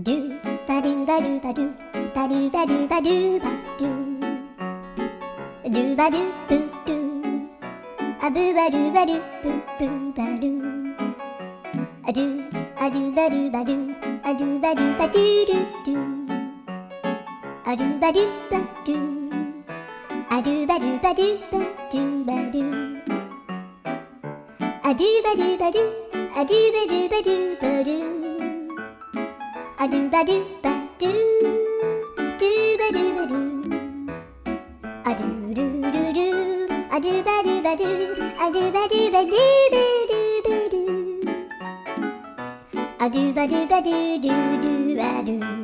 ドゥバドゥバドゥバドゥバドゥバドゥバドゥバドゥドゥバドゥブドゥアブバドゥバドゥブブバドゥアドゥアドゥバドゥバドゥアドゥバドゥバドゥドゥドゥアドゥバドゥバドゥアドゥバドゥバドゥバドゥバドゥアドゥバドゥバドゥアドゥバドゥバドゥバドゥアドゥバドゥバドゥドゥバドゥバドゥアドゥルルルアドゥバドゥバドゥアドゥバドゥバドゥバドゥバドゥアドゥバドゥバドゥドゥドゥアドゥ